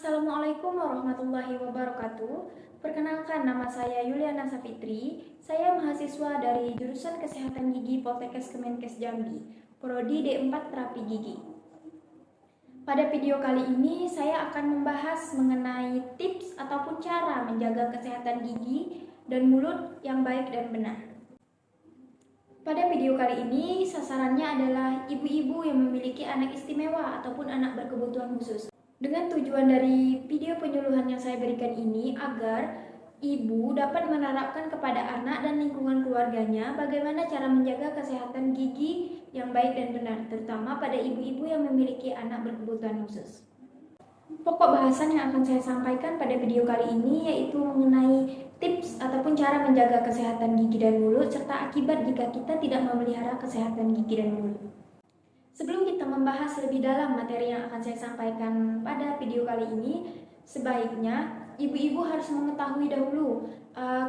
Assalamualaikum warahmatullahi wabarakatuh. Perkenalkan, nama saya Yuliana Safitri. Saya mahasiswa dari jurusan Kesehatan Gigi Poltekkes Kemenkes Jambi, Prodi D4 Terapi Gigi. Pada video kali ini saya akan membahas mengenai tips ataupun cara menjaga kesehatan gigi dan mulut yang baik dan benar. Pada video kali ini sasarannya adalah ibu-ibu yang memiliki anak istimewa ataupun anak berkebutuhan khusus. Dengan tujuan dari video penyuluhan yang saya berikan ini agar ibu dapat menerapkan kepada anak dan lingkungan keluarganya bagaimana cara menjaga kesehatan gigi yang baik dan benar, terutama pada ibu-ibu yang memiliki anak berkebutuhan khusus. Pokok bahasan yang akan saya sampaikan pada video kali ini yaitu mengenai tips ataupun cara menjaga kesehatan gigi dan mulut serta akibat jika kita tidak memelihara kesehatan gigi dan mulut. Sebelum kita membahas lebih dalam materi yang akan saya sampaikan pada video kali ini, sebaiknya ibu-ibu harus mengetahui dahulu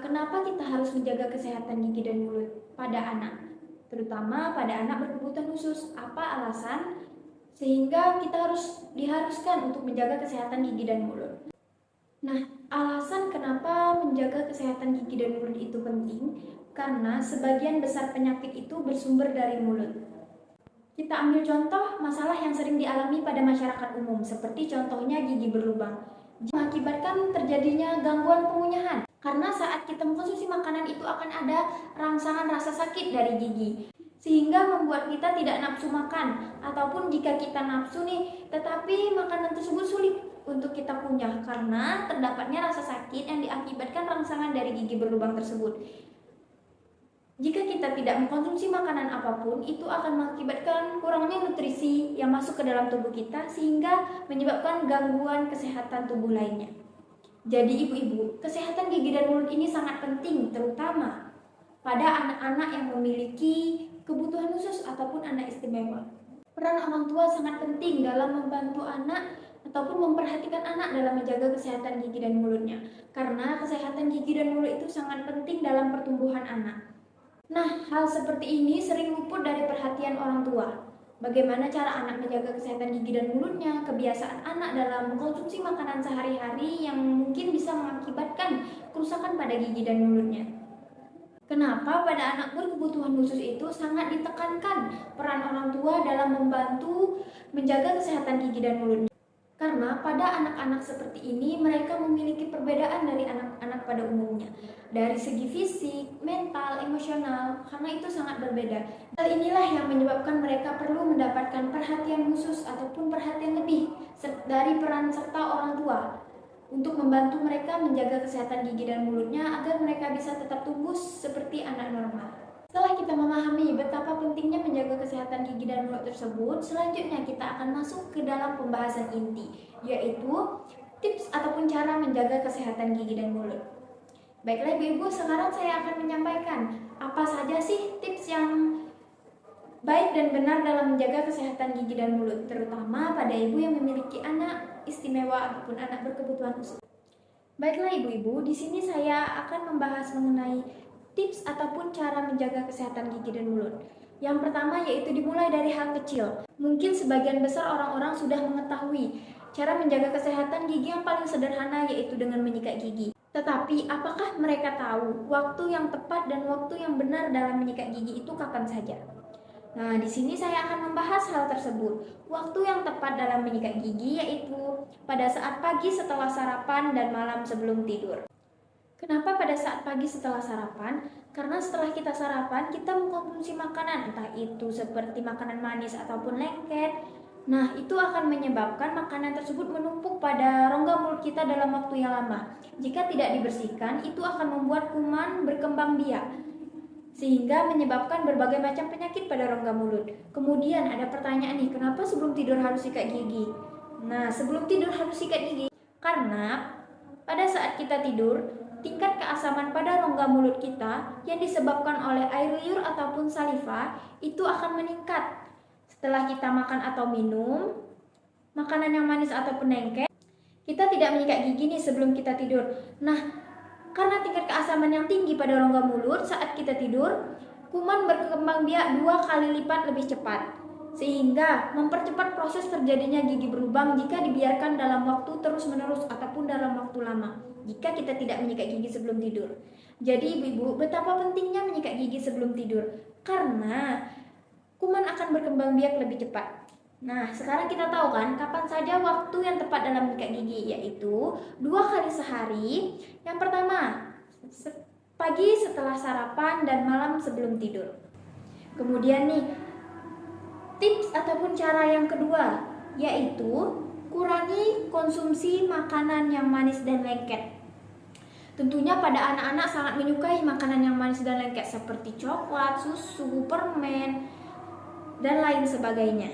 kenapa kita harus menjaga kesehatan gigi dan mulut pada anak, terutama pada anak berkebutuhan khusus. Apa alasan sehingga kita diharuskan untuk menjaga kesehatan gigi dan mulut? Nah, alasan kenapa menjaga kesehatan gigi dan mulut itu penting, karena sebagian besar penyakit itu bersumber dari mulut. Kita ambil contoh masalah yang sering dialami pada masyarakat umum, seperti contohnya gigi berlubang, mengakibatkan terjadinya gangguan pengunyahan. Karena saat kita mengkonsumsi makanan itu akan ada rangsangan rasa sakit dari gigi, sehingga membuat kita tidak nafsu makan, ataupun jika kita nafsu nih, tetapi makanan tersebut sulit untuk kita kunyah karena terdapatnya rasa sakit yang diakibatkan rangsangan dari gigi berlubang tersebut. Jika kita tidak mengkonsumsi makanan apapun, itu akan mengakibatkan kurangnya nutrisi yang masuk ke dalam tubuh kita sehingga menyebabkan gangguan kesehatan tubuh lainnya. Jadi ibu-ibu, kesehatan gigi dan mulut ini sangat penting, terutama pada anak-anak yang memiliki kebutuhan khusus ataupun anak istimewa. Peran orang tua sangat penting dalam membantu anak ataupun memperhatikan anak dalam menjaga kesehatan gigi dan mulutnya. Karena kesehatan gigi dan mulut itu sangat penting dalam pertumbuhan anak. Nah, hal seperti ini sering luput dari perhatian orang tua. Bagaimana cara anak menjaga kesehatan gigi dan mulutnya, kebiasaan anak dalam mengkonsumsi makanan sehari-hari yang mungkin bisa mengakibatkan kerusakan pada gigi dan mulutnya. Kenapa pada anak berkebutuhan khusus itu sangat ditekankan peran orang tua dalam membantu menjaga kesehatan gigi dan mulutnya? Karena pada anak-anak seperti ini mereka memiliki perbedaan dari anak-anak pada umumnya. Dari segi fisik, mental, emosional, karena itu sangat berbeda. Hal inilah yang menyebabkan mereka perlu mendapatkan perhatian khusus ataupun perhatian lebih dari peran serta orang tua untuk membantu mereka menjaga kesehatan gigi dan mulutnya agar mereka bisa tetap tumbuh seperti anak normal. Setelah kita memahami betapa pentingnya menjaga kesehatan gigi dan mulut tersebut, selanjutnya kita akan masuk ke dalam pembahasan inti, yaitu tips ataupun cara menjaga kesehatan gigi dan mulut. Baiklah ibu-ibu, sekarang saya akan menyampaikan apa saja sih tips yang baik dan benar dalam menjaga kesehatan gigi dan mulut, terutama pada ibu yang memiliki anak istimewa ataupun anak berkebutuhan khusus. Baiklah ibu-ibu, di sini saya akan membahas mengenai tips ataupun cara menjaga kesehatan gigi dan mulut. Yang pertama yaitu dimulai dari hal kecil. Mungkin sebagian besar orang-orang sudah mengetahui cara menjaga kesehatan gigi yang paling sederhana yaitu dengan menyikat gigi. Tetapi apakah mereka tahu waktu yang tepat dan waktu yang benar dalam menyikat gigi itu kapan saja? Nah, di sini saya akan membahas hal tersebut. Waktu yang tepat dalam menyikat gigi yaitu pada saat pagi setelah sarapan dan malam sebelum tidur. Kenapa pada saat pagi setelah sarapan? Karena setelah kita sarapan, kita mengkonsumsi makanan, entah itu seperti makanan manis ataupun lengket. Nah, itu akan menyebabkan makanan tersebut menumpuk pada rongga mulut kita dalam waktu yang lama. Jika tidak dibersihkan, itu akan membuat kuman berkembang biak, sehingga menyebabkan berbagai macam penyakit pada rongga mulut. Kemudian ada pertanyaan nih, kenapa sebelum tidur harus sikat gigi? Nah, sebelum tidur harus sikat gigi karena pada saat kita tidur, tingkat keasaman pada rongga mulut kita yang disebabkan oleh air liur ataupun saliva itu akan meningkat. Setelah kita makan atau minum makanan yang manis ataupun lengket, kita tidak menyikat gigi nih sebelum kita tidur. Nah, karena tingkat keasaman yang tinggi pada rongga mulut saat kita tidur, kuman berkembang biak 2 kali lipat lebih cepat. sehingga mempercepat proses terjadinya gigi berlubang jika dibiarkan dalam waktu terus-menerus ataupun dalam waktu lama jika kita tidak menyikat gigi sebelum tidur. Jadi ibu-ibu, betapa pentingnya menyikat gigi sebelum tidur karena kuman akan berkembang biak lebih cepat. Nah, sekarang kita tahu kan kapan saja waktu yang tepat dalam menyikat gigi, yaitu 2 kali sehari. Yang pertama, pagi setelah sarapan dan malam sebelum tidur. Kemudian nih, tips ataupun cara yang kedua, yaitu kurangi konsumsi makanan yang manis dan lengket. Tentunya pada anak-anak sangat menyukai makanan yang manis dan lengket seperti coklat, susu, permen, dan lain sebagainya.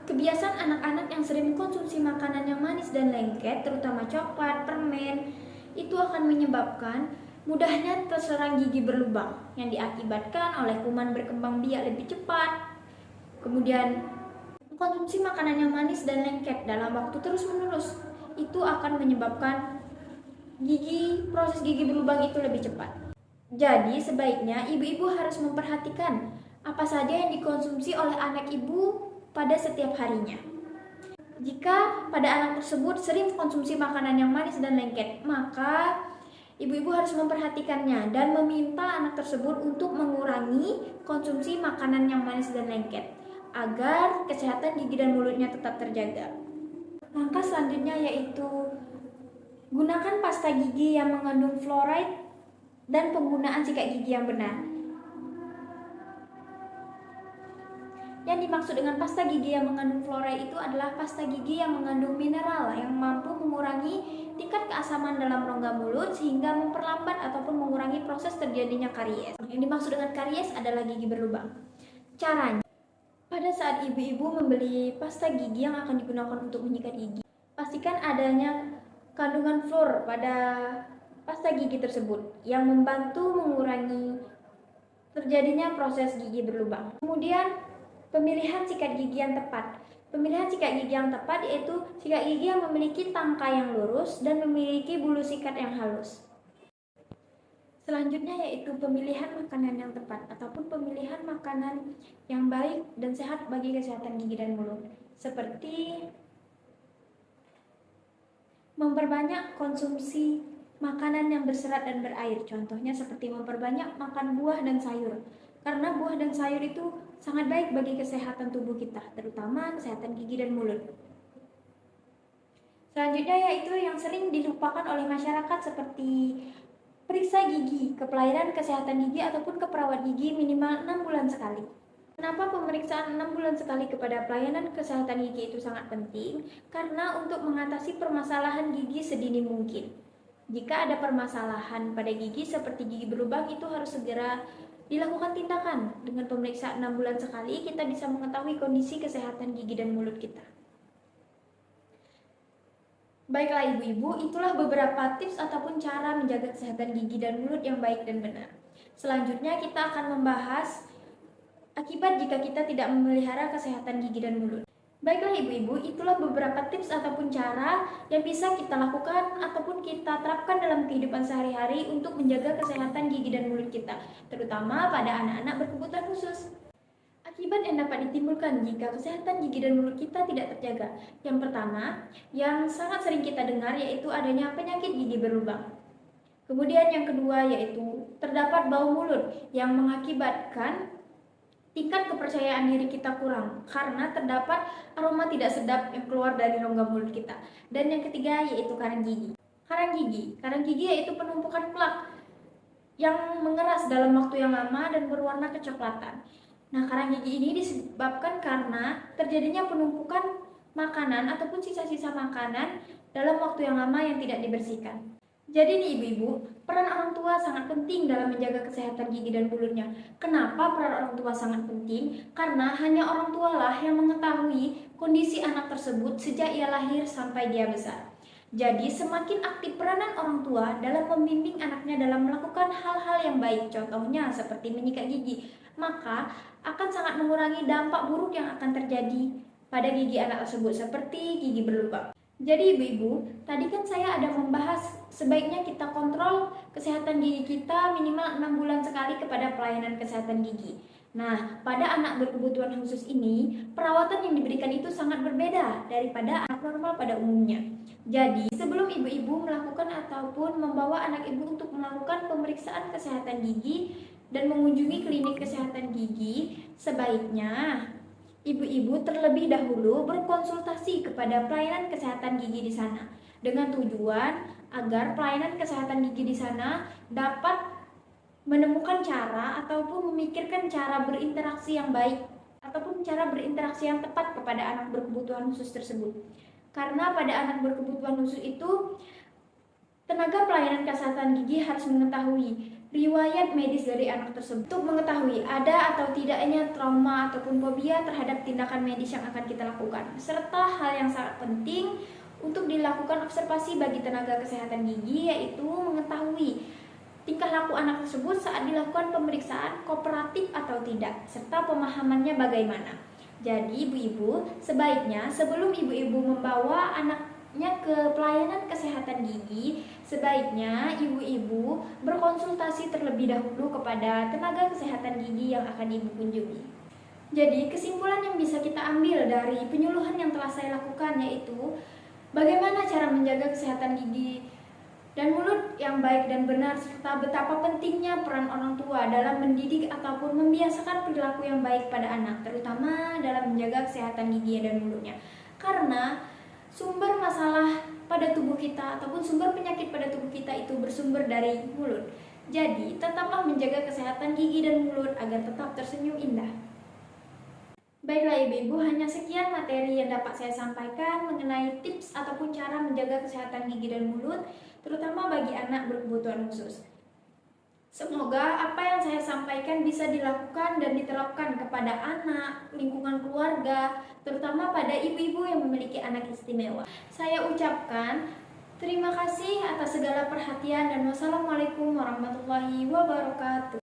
Kebiasaan anak-anak yang sering mengkonsumsi makanan yang manis dan lengket, terutama coklat, permen, itu akan menyebabkan mudahnya terserang gigi berlubang yang diakibatkan oleh kuman berkembang biak lebih cepat. Kemudian, konsumsi makanan yang manis dan lengket dalam waktu terus-menerus itu akan menyebabkan proses gigi berlubang itu lebih cepat. Jadi sebaiknya ibu-ibu harus memperhatikan apa saja yang dikonsumsi oleh anak ibu pada setiap harinya. Jika pada anak tersebut sering mengkonsumsi makanan yang manis dan lengket, maka ibu-ibu harus memperhatikannya dan meminta anak tersebut untuk mengurangi konsumsi makanan yang manis dan lengket agar kesehatan gigi dan mulutnya tetap terjaga. Langkah selanjutnya yaitu gunakan pasta gigi yang mengandung fluoride dan penggunaan sikat gigi yang benar. Yang dimaksud dengan pasta gigi yang mengandung fluoride itu adalah pasta gigi yang mengandung mineral yang mampu mengurangi tingkat keasaman dalam rongga mulut sehingga memperlambat ataupun mengurangi proses terjadinya karies. Yang dimaksud dengan karies adalah gigi berlubang. Caranya, pada saat ibu-ibu membeli pasta gigi yang akan digunakan untuk menyikat gigi, pastikan adanya kandungan fluor pada pasta gigi tersebut yang membantu mengurangi terjadinya proses gigi berlubang. Kemudian, pemilihan sikat gigi yang tepat. Pemilihan sikat gigi yang tepat yaitu sikat gigi yang memiliki tangkai yang lurus dan memiliki bulu sikat yang halus. Selanjutnya yaitu pemilihan makanan yang tepat ataupun pemilihan makanan yang baik dan sehat bagi kesehatan gigi dan mulut. Seperti memperbanyak konsumsi makanan yang berserat dan berair. Contohnya seperti memperbanyak makan buah dan sayur. Karena buah dan sayur itu sangat baik bagi kesehatan tubuh kita, terutama kesehatan gigi dan mulut. Selanjutnya yaitu yang sering dilupakan oleh masyarakat seperti periksa gigi ke pelayanan kesehatan gigi ataupun ke perawat gigi minimal 6 bulan sekali. Kenapa pemeriksaan 6 bulan sekali kepada pelayanan kesehatan gigi itu sangat penting? Karena untuk mengatasi permasalahan gigi sedini mungkin. Jika ada permasalahan pada gigi seperti gigi berlubang, itu harus segera dilakukan tindakan. Dengan pemeriksaan 6 bulan sekali, kita bisa mengetahui kondisi kesehatan gigi dan mulut kita. Baiklah ibu-ibu, itulah beberapa tips ataupun cara menjaga kesehatan gigi dan mulut yang baik dan benar. Selanjutnya kita akan membahas akibat jika kita tidak memelihara kesehatan gigi dan mulut. Baiklah ibu-ibu, itulah beberapa tips ataupun cara yang bisa kita lakukan ataupun kita terapkan dalam kehidupan sehari-hari untuk menjaga kesehatan gigi dan mulut kita, terutama pada anak-anak berkebutuhan khusus. Akibat yang dapat ditimbulkan jika kesehatan gigi dan mulut kita tidak terjaga. Yang pertama, yang sangat sering kita dengar yaitu adanya penyakit gigi berlubang. Kemudian yang kedua yaitu terdapat bau mulut yang mengakibatkan tingkat kepercayaan diri kita kurang karena terdapat aroma tidak sedap yang keluar dari rongga mulut kita. Dan yang ketiga yaitu karang gigi. Karang gigi yaitu penumpukan plak yang mengeras dalam waktu yang lama dan berwarna kecoklatan. Nah, karang gigi ini disebabkan karena terjadinya penumpukan makanan ataupun sisa-sisa makanan dalam waktu yang lama yang tidak dibersihkan. Jadi nih ibu-ibu, peran orang tua sangat penting dalam menjaga kesehatan gigi dan mulutnya. Kenapa peran orang tua sangat penting? Karena hanya orang tua lah yang mengetahui kondisi anak tersebut sejak ia lahir sampai dia besar. Jadi semakin aktif peranan orang tua dalam membimbing anaknya dalam melakukan hal-hal yang baik, contohnya seperti menyikat gigi, maka akan sangat mengurangi dampak buruk yang akan terjadi pada gigi anak tersebut seperti gigi berlubang. Jadi ibu-ibu, tadi kan saya ada membahas sebaiknya kita kontrol kesehatan gigi kita minimal 6 bulan sekali kepada pelayanan kesehatan gigi. Nah, pada anak berkebutuhan khusus ini, perawatan yang diberikan itu sangat berbeda daripada anak normal pada umumnya. Jadi, sebelum ibu-ibu melakukan ataupun membawa anak ibu untuk melakukan pemeriksaan kesehatan gigi dan mengunjungi klinik kesehatan gigi, sebaiknya ibu-ibu terlebih dahulu berkonsultasi kepada pelayanan kesehatan gigi di sana dengan tujuan agar pelayanan kesehatan gigi di sana dapat menemukan cara ataupun memikirkan cara berinteraksi yang baik ataupun cara berinteraksi yang tepat kepada anak berkebutuhan khusus tersebut. Karena pada anak berkebutuhan khusus itu, tenaga pelayanan kesehatan gigi harus mengetahui riwayat medis dari anak tersebut untuk mengetahui ada atau tidaknya trauma ataupun fobia terhadap tindakan medis yang akan kita lakukan. Serta hal yang sangat penting untuk dilakukan observasi bagi tenaga kesehatan gigi, yaitu mengetahui tingkah laku anak tersebut saat dilakukan pemeriksaan kooperatif atau tidak, serta pemahamannya bagaimana. Jadi ibu-ibu, sebaiknya sebelum ibu-ibu membawa anaknya ke pelayanan kesehatan gigi, sebaiknya ibu-ibu berkonsultasi terlebih dahulu kepada tenaga kesehatan gigi yang akan ibu kunjungi. Jadi kesimpulan yang bisa kita ambil dari penyuluhan yang telah saya lakukan yaitu bagaimana cara menjaga kesehatan gigi dan mulut yang baik dan benar, serta betapa pentingnya peran orang tua dalam mendidik ataupun membiasakan perilaku yang baik pada anak, terutama dalam menjaga kesehatan gigi dan mulutnya. Karena sumber masalah pada tubuh kita ataupun sumber penyakit pada tubuh kita itu bersumber dari mulut. Jadi, tetaplah menjaga kesehatan gigi dan mulut agar tetap tersenyum indah. Baiklah ibu-ibu, hanya sekian materi yang dapat saya sampaikan mengenai tips ataupun cara menjaga kesehatan gigi dan mulut, terutama bagi anak berkebutuhan khusus. Semoga apa yang saya sampaikan bisa dilakukan dan diterapkan kepada anak, lingkungan keluarga, terutama pada ibu-ibu yang memiliki anak istimewa. Saya ucapkan terima kasih atas segala perhatian dan wassalamualaikum warahmatullahi wabarakatuh.